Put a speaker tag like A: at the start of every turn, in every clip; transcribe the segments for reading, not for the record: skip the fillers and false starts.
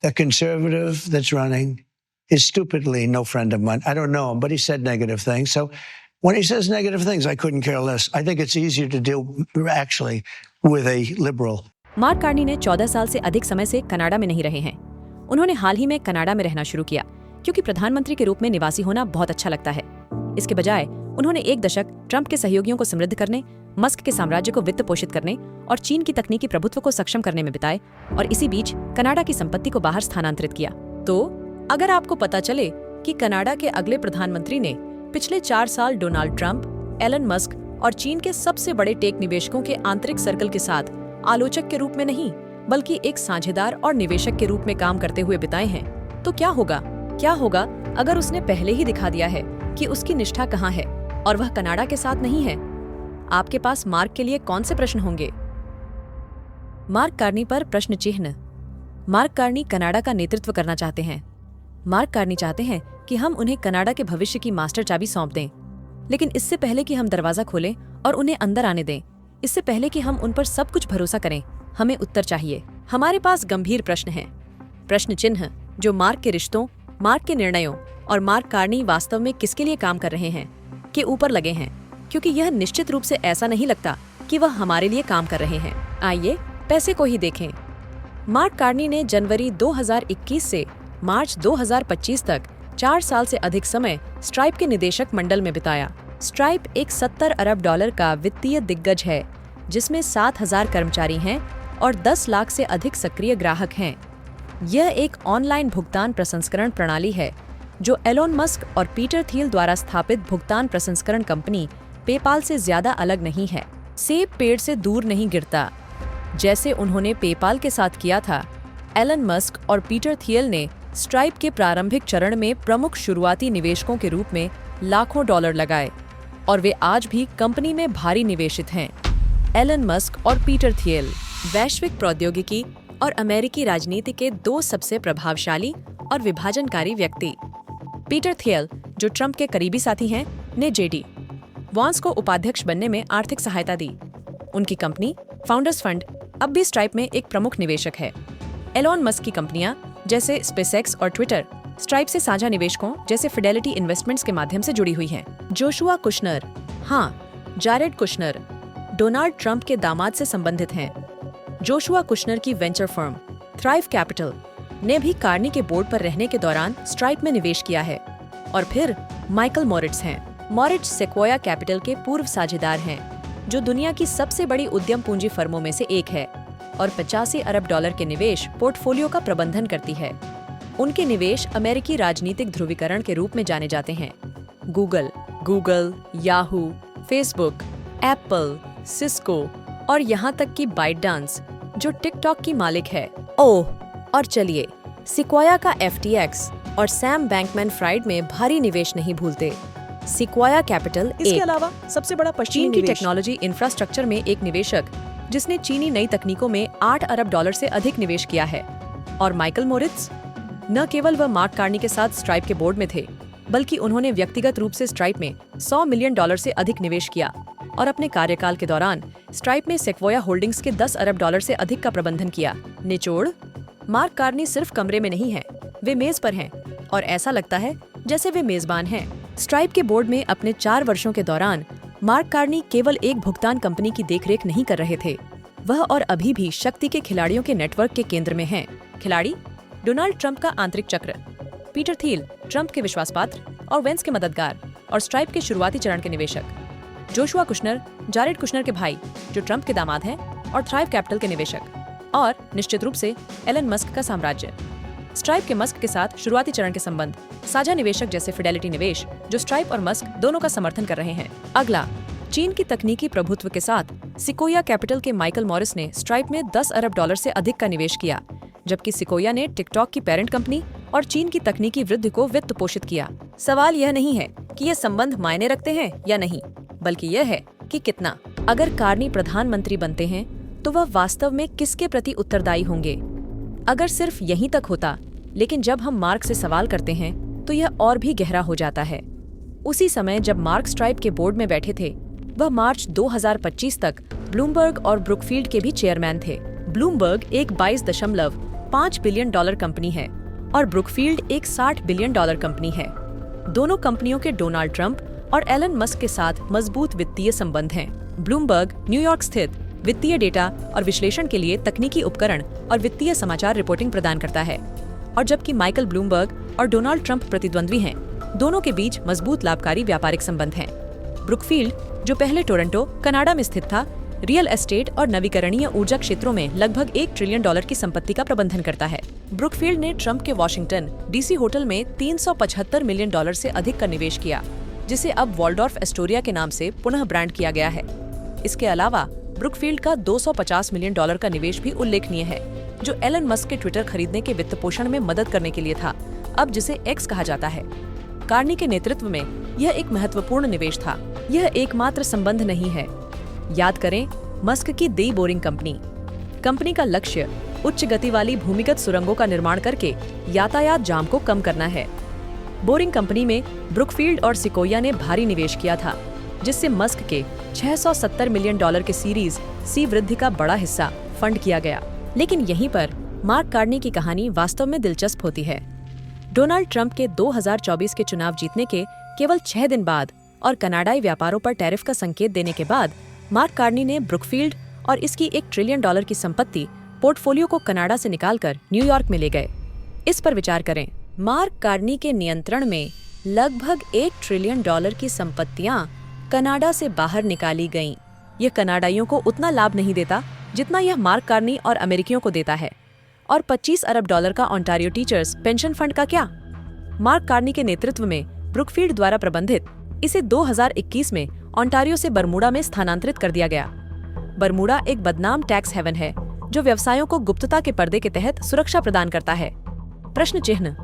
A: The conservative that's running is stupidly no friend of mine. I don't know him, but he said negative things. So when he says negative things, I couldn't care less. I think it's easier to deal actually with a liberal.
B: Mark Carney ने 14 साल से अधिक समय से Canada में नहीं रहे हैं। उन्होंने हाल ही में कनाडा में रहना शुरू किया क्योंकि प्रधानमंत्री के रूप में निवासी होना बहुत अच्छा लगता है। इसके बजाय उन्होंने एक दशक ट्रंप के सहयोगियों को समृद्ध करने, मस्क के साम्राज्य को वित्त पोषित करने और चीन की तकनीकी प्रभुत्व को सक्षम करने में बिताए और इसी बीच कनाडा की संपत्ति को बाहर स्थानांतरित किया। तो अगर आपको पता चले कि कनाडा के अगले प्रधानमंत्री ने पिछले 4 साल डोनाल्ड ट्रंप, एलन मस्क और चीन के सबसे बड़े टेक निवेशकों के आंतरिक सर्कल के साथ आलोचक के रूप में नहीं बल्कि एक साझेदार और निवेशक के रूप में काम करते हुए बिताए हैं, तो क्या होगा? क्या होगा अगर उसने पहले ही दिखा दिया है कि उसकी निष्ठा कहाँ है और वह कनाडा के साथ नहीं है? आपके पास मार्क के लिए कौन से प्रश्न होंगे? मार्क कार्नी पर प्रश्न चिन्ह। मार्क कार्नी कनाडा का नेतृत्व करना चाहते हैं। मार्क कार्नी चाहते हैं कि हम उन्हें कनाडा के भविष्य की मास्टर चाबी सौंप दें, लेकिन इससे पहले कि हम दरवाजा खोलें और उन्हें अंदर आने दें, इससे पहले कि हम उन पर सब कुछ भरोसा करें, हमें उत्तर चाहिए। हमारे पास गंभीर प्रश्न हैं, प्रश्न चिन्ह जो मार्क के रिश्तों, मार्क के निर्णयों और मार्क कार्नी वास्तव में किसके लिए काम कर रहे हैं के ऊपर लगे हैं, क्योंकि यह निश्चित रूप से ऐसा नहीं लगता कि वह हमारे लिए काम कर रहे हैं। आइए पैसे को ही देखें। मार्क कार्नी ने जनवरी 2021 से मार्च 2025 तक 4 साल से अधिक समय स्ट्राइप के निदेशक मंडल में बिताया। स्ट्राइप एक $70 अरब का वित्तीय दिग्गज है, जिसमें 7,000 कर्मचारी हैं और 10 लाख से अधिक सक्रिय ग्राहक हैं। यह एक ऑनलाइन भुगतान प्रसंस्करण प्रणाली है जो एलोन मस्क और पीटर थियल द्वारा स्थापित भुगतान प्रसंस्करण कंपनी पेपाल से ज्यादा अलग नहीं है। सेब पेड़ से दूर नहीं गिरता। जैसे उन्होंने पेपाल के साथ किया था, एलन मस्क और पीटर थियल ने स्ट्राइप के प्रारंभिक चरण में प्रमुख शुरुआती निवेशकों के रूप में लाखों डॉलर लगाए और वे आज भी कंपनी में भारी निवेशित हैं। एलन मस्क और पीटर थियल वैश्विक प्रौद्योगिकी और अमेरिकी राजनीति के 2 सबसे प्रभावशाली और विभाजनकारी व्यक्ति। पीटर थियल, जो ट्रंप के करीबी साथी हैं, ने जेडी वॉन्स को उपाध्यक्ष बनने में आर्थिक सहायता दी। उनकी कंपनी फाउंडर्स फंड अब भी स्ट्राइप में एक प्रमुख निवेशक है। एलोन मस्क की कंपनियां जैसे स्पेसएक्स और ट्विटर स्ट्राइप से साझा निवेशकों जैसे फिडेलिटी इन्वेस्टमेंट्स के माध्यम से जुड़ी हुई हैं। Joshua Kushner, Jared Kushner, Donald Trump के दामाद से संबंधित हैं। जोशुआ कुशनर की वेंचर फर्म थ्राइव कैपिटल ने भी कार्नी के बोर्ड पर रहने के दौरान स्ट्राइप में निवेश किया है। और फिर माइकल मोरिट्स हैं। मोरिट्स सेक्वोया कैपिटल के पूर्व साझेदार हैं, जो दुनिया की सबसे बड़ी उद्यम पूंजी फर्मों में से एक है और $85 अरब के निवेश पोर्टफोलियो का प्रबंधन करती है। उनके निवेश अमेरिकी राजनीतिक ध्रुवीकरण के रूप में जाने जाते हैं। Google, Yahoo, Facebook, Apple, Cisco और यहाँ तक कि बाइटडांस, जो टिकटॉक की मालिक है। और चलिए सिक्वाया का FTX और सैम बैंकमैन-फ्राइड में भारी निवेश नहीं भूलते। सिक्वाया कैपिटल
C: इसके अलावा सबसे बड़ा
B: चीन की टेक्नोलॉजी इंफ्रास्ट्रक्चर में एक निवेशक जिसने चीनी नई तकनीकों में $8 अरब से अधिक निवेश किया है। और माइकल मोरिट्स, न केवल वह मार्क कार्नी के साथ स्ट्राइप के बोर्ड में थे, बल्कि उन्होंने व्यक्तिगत रूप से स्ट्राइप में $100 मिलियन से अधिक निवेश किया और अपने कार्यकाल के दौरान स्ट्राइप में सेक्वोया होल्डिंग्स के $10 अरब से अधिक का प्रबंधन किया। निचोड़, मार्क कार्नी सिर्फ कमरे में नहीं है, वे मेज पर हैं और ऐसा लगता है जैसे वे मेजबान हैं। स्ट्राइप के बोर्ड में अपने 4 वर्षों के दौरान मार्क कार्नी केवल एक भुगतान कंपनी की देखरेख नहीं कर रहे थे, वह और अभी भी शक्ति के खिलाड़ियों के नेटवर्क के केंद्र में हैं। खिलाड़ी डोनाल्ड ट्रंप का आंतरिक चक्र, पीटर थियल ट्रंप के विश्वासपात्र और वेंस के मददगार और स्ट्राइप के शुरुआती चरण के निवेशक, जोशुआ कुशनर, जारेड कुशनर के भाई जो ट्रंप के दामाद हैं और थ्राइव कैपिटल के निवेशक, और निश्चित रूप से एलन मस्क का साम्राज्य। स्ट्राइप के मस्क के साथ शुरुआती चरण के संबंध, साझा निवेशक जैसे फिडेलिटी निवेश जो स्ट्राइप और मस्क दोनों का समर्थन कर रहे हैं। अगला, चीन की तकनीकी प्रभुत्व के साथ सिकोया कैपिटल के माइकल मॉरिस ने स्ट्राइप में $10 अरब से अधिक का निवेश किया, जबकि सिकोया ने टिकटॉक की पेरेंट कंपनी और चीन की तकनीकी वृद्धि को वित्त पोषित किया। सवाल यह नहीं है कि ये संबंध मायने रखते हैं या नहीं, बल्कि यह है कि कितना। अगर कार्नी प्रधानमंत्री बनते हैं तो वह वास्तव में किसके प्रति उत्तरदायी होंगे? अगर सिर्फ यहीं तक होता, लेकिन जब हम मार्क से सवाल करते हैं तो यह और भी गहरा हो जाता है। उसी समय जब मार्क स्ट्राइप के बोर्ड में बैठे थे, वह मार्च 2025 तक ब्लूमबर्ग और ब्रुकफील्ड के भी चेयरमैन थे। ब्लूमबर्ग एक $5 बिलियन कंपनी है और ब्रुकफील्ड एक $60 बिलियन कंपनी है। दोनों कंपनियों के डोनाल्ड ट्रंप और एलन मस्क के साथ मजबूत वित्तीय संबंध हैं। ब्लूमबर्ग न्यूयॉर्क स्थित वित्तीय डेटा और विश्लेषण के लिए तकनीकी उपकरण और वित्तीय समाचार रिपोर्टिंग प्रदान करता है। और जबकि माइकल ब्लूमबर्ग और डोनाल्ड ट्रंप प्रतिद्वंद्वी हैं, दोनों के बीच मजबूत लाभकारी व्यापारिक संबंध हैं। ब्रुकफील्ड, जो पहले टोरंटो, कनाडा में स्थित था, रियल एस्टेट और नवीकरणीय ऊर्जा क्षेत्रों में लगभग $1 ट्रिलियन की संपत्ति का प्रबंधन करता है। ब्रुकफील्ड ने ट्रंप के वॉशिंगटन डीसी होटल में $375 मिलियन से अधिक का निवेश किया, जिसे अब वॉल्डॉर्फ एस्टोरिया के नाम से पुनः ब्रांड किया गया है। इसके अलावा ब्रुकफील्ड का $250 मिलियन का निवेश भी उल्लेखनीय है, जो एलन मस्क के ट्विटर खरीदने के वित्त पोषण में मदद करने के लिए था, अब जिसे एक्स कहा जाता है। कार्नी के नेतृत्व में यह एक महत्वपूर्ण निवेश था। यह एकमात्र संबंध नहीं है। याद करें मस्क की दी बोरिंग कंपनी का लक्ष्य उच्च गति वाली भूमिगत सुरंगों का निर्माण करके यातायात जाम को कम करना है। बोरिंग कंपनी में ब्रुकफील्ड और सिकोया ने भारी निवेश किया था, जिससे मस्क के $670 मिलियन के सीरीज सी वृद्धि का बड़ा हिस्सा फंड किया गया। लेकिन यहीं पर मार्क कार्नी की कहानी वास्तव में दिलचस्प होती है। डोनाल्ड ट्रंप के 2024 के चुनाव जीतने के केवल 6 दिन बाद और कनाडाई व्यापारों पर टैरिफ का संकेत देने के बाद मार्क कार्नी ने ब्रुकफील्ड और इसकी $1 ट्रिलियन की संपत्ति पोर्टफोलियो को कनाडा से निकालकर न्यूयॉर्क में ले गए। इस पर विचार करें। मार्क कार्नी के नियंत्रण में लगभग $1 ट्रिलियन की संपत्तियां कनाडा से बाहर निकाली गईं। यह कनाडाइयों को उतना लाभ नहीं देता जितना यह मार्क कार्नी और अमेरिकियों को देता है। और $25 अरब का ओंटारियो टीचर्स पेंशन फंड का क्या? मार्क कार्नी के नेतृत्व में ब्रुकफील्ड द्वारा प्रबंधित इसे 2021 में ओंटारियो से बरमूडा में स्थानांतरित कर दिया गया। बरमूडा एक बदनाम टैक्स हेवन है जो व्यवसायों को गुप्तता के पर्दे के तहत सुरक्षा प्रदान करता है। प्रश्न चिन्ह,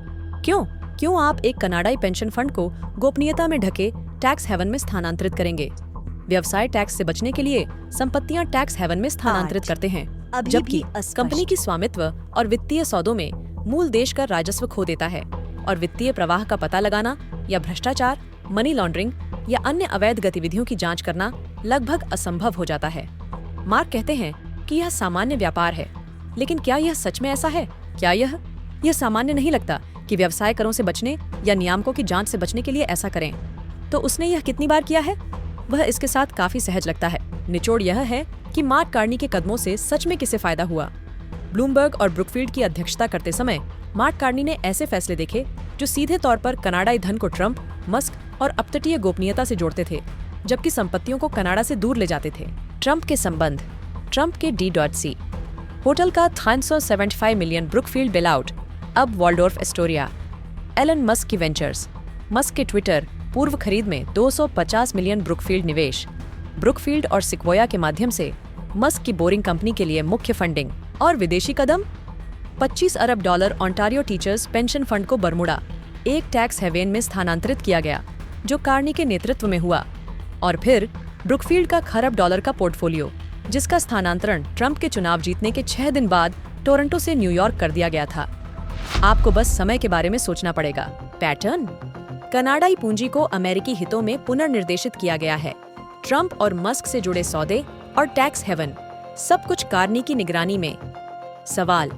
B: क्यों आप एक कनाडाई पेंशन फंड को गोपनीयता में ढके टैक्स हेवन में स्थानांतरित करेंगे? व्यवसाय टैक्स से बचने के लिए संपत्तियां टैक्स हेवन में स्थानांतरित करते हैं, जबकि कंपनी की स्वामित्व और वित्तीय सौदों में मूल देश का राजस्व खो देता है और वित्तीय प्रवाह का पता लगाना या भ्रष्टाचार, मनी लॉन्ड्रिंग या अन्य अवैध गतिविधियों की जांच करना लगभग असंभव हो जाता है। मार्क कहते हैं कि यह सामान्य व्यापार है, लेकिन क्या यह सच में ऐसा है? क्या यह सामान्य नहीं लगता कि व्यवसाय करों से बचने या नियामकों की जांच से बचने के लिए ऐसा करें? तो उसने यह कितनी बार किया है? वह इसके साथ काफी सहज लगता है। निचोड़ यह है कि मार्क कार्नी के कदमों से सच में किसे फायदा हुआ। ब्लूमबर्ग और ब्रुकफील्ड की अध्यक्षता करते समय मार्क कार्नी ने ऐसे फैसले देखे जो सीधे तौर पर कनाडाई धन को ट्रंप, मस्क और अपतटीय गोपनीयता से जोड़ते थे, जबकि संपत्तियों को कनाडा से दूर ले जाते थे। ट्रंप के संबंध। ट्रंप के D.C. होटल का 375 मिलियन ब्रुकफील्ड बेलआउट, अब वॉल्डोर्फ एस्टोरिया। एलन मस्क की वेंचर्स। मस्क के ट्विटर पूर्व खरीद में 250 मिलियन ब्रुकफील्ड निवेश। ब्रुकफील्ड और सिक्वोया के माध्यम से मस्क की बोरिंग कंपनी के लिए मुख्य फंडिंग। और विदेशी कदम, $25 अरब ओंटारियो टीचर्स पेंशन फंड को बरमूडा, एक टैक्स हेवन में स्थानांतरित किया गया, जो कार्नी के नेतृत्व में हुआ। और फिर ब्रुकफील्ड का $1 का पोर्टफोलियो, जिसका स्थानांतरण ट्रंप के चुनाव जीतने के 6 दिन बाद टोरंटो से न्यूयॉर्क कर दिया गया था। आपको बस समय के बारे में सोचना पड़ेगा। पैटर्न, कनाडाई पूंजी को अमेरिकी हितों में पुनर्निर्देशित किया गया है। ट्रंप और मस्क से जुड़े सौदे और टैक्स हेवन, सब कुछ कार्नी की निगरानी में। सवाल,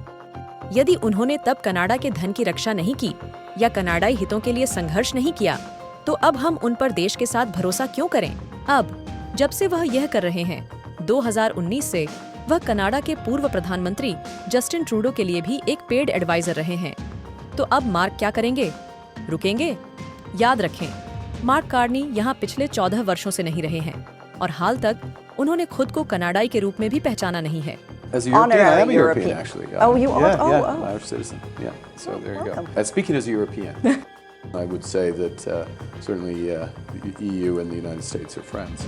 B: यदि उन्होंने तब कनाडा के धन की रक्षा नहीं की या कनाडाई हितों के लिए संघर्ष नहीं किया, तो अब हम उन पर देश के साथ भरोसा क्यों करें? अब जब से वह यह कर रहे हैं, 2019 से वह कनाडा के पूर्व प्रधानमंत्री जस्टिन ट्रूडो के लिए भी एक पेड एडवाइजर रहे हैं। तो अब मार्क क्या करेंगे? रुकेंगे? याद रखें, मार्क कार्नी यहाँ पिछले 14 वर्षों से नहीं रहे हैं और हाल तक उन्होंने खुद को कनाडाई के रूप में भी पहचाना नहीं है।
C: As a European, I am a
D: European.
C: European, actually.
D: Oh, you are?
C: Yeah,
D: Oh,
C: yeah,
D: oh.
C: Irish citizen. Yeah, so there you go.
D: welcome.
C: Speaking as a European, I would say that certainly the EU and the United States are friends.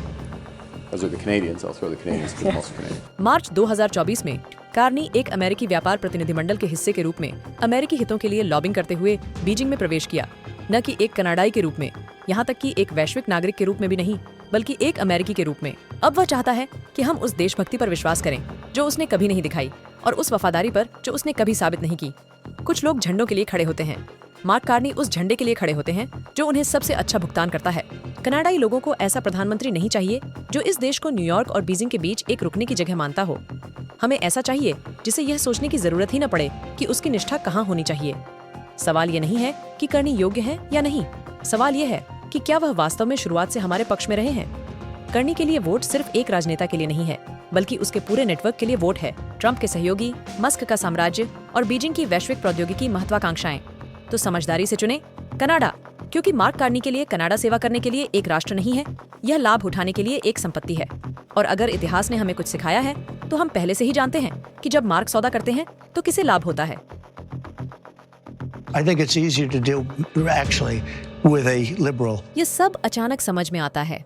C: Those are the Canadians. I'll throw the Canadians because I'm also Canadian.
B: मार्च 2024 में Carney एक अमेरिकी व्यापार प्रतिनिधिमंडल के हिस्से के रूप में अमेरिकी हितों के लिए लॉबिंग करते हुए बीजिंग में प्रवेश किया, न कि एक कनाडाई के रूप में, यहाँ तक कि एक वैश्विक नागरिक के रूप में भी नहीं, बल्कि एक अमेरिकी के रूप में। अब वह चाहता है कि हम उस देशभक्ति पर विश्वास करें जो उसने कभी नहीं दिखाई और उस वफादारी पर जो उसने कभी साबित नहीं की। कुछ लोग झंडों के लिए खड़े होते हैं। मार्क कार्नी उस झंडे के लिए खड़े होते हैं जो उन्हें सबसे अच्छा भुगतान करता है। कनाडाई लोगों को ऐसा प्रधानमंत्री नहीं चाहिए जो इस देश को न्यूयॉर्क और बीजिंग के बीच एक रुकने की जगह मानता हो। हमें ऐसा चाहिए जिसे यह सोचने की जरूरत ही न पड़े कि उसकी निष्ठा कहाँ होनी चाहिए। सवाल ये नहीं है कि करनी योग्य है या नहीं, सवाल यह है कि क्या वह वास्तव में शुरुआत से हमारे पक्ष में रहे हैं। करनी के लिए वोट सिर्फ एक राजनेता के लिए नहीं है, बल्कि उसके पूरे नेटवर्क के लिए वोट है। ट्रंप के सहयोगी, मस्क का साम्राज्य और बीजिंग की वैश्विक प्रौद्योगिकी महत्वाकांक्षाएं। तो समझदारी से चुने कनाडा, क्योंकि मार्क कार्नी के लिए कनाडा सेवा करने के लिए एक राष्ट्र नहीं है, यह लाभ उठाने के लिए एक संपत्ति है। और अगर इतिहास ने हमें कुछ सिखाया है तो हम पहले से ही जानते हैं कि जब मार्क सौदा करते हैं तो किसे लाभ होता है।
A: I think it's easier to deal actually with a liberal.
B: ये सब अचानक समझ में आता है।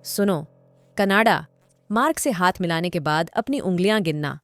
B: सुनो, कनाडा, मार्क से हाथ मिलाने के बाद अपनी उंगलियां गिनना,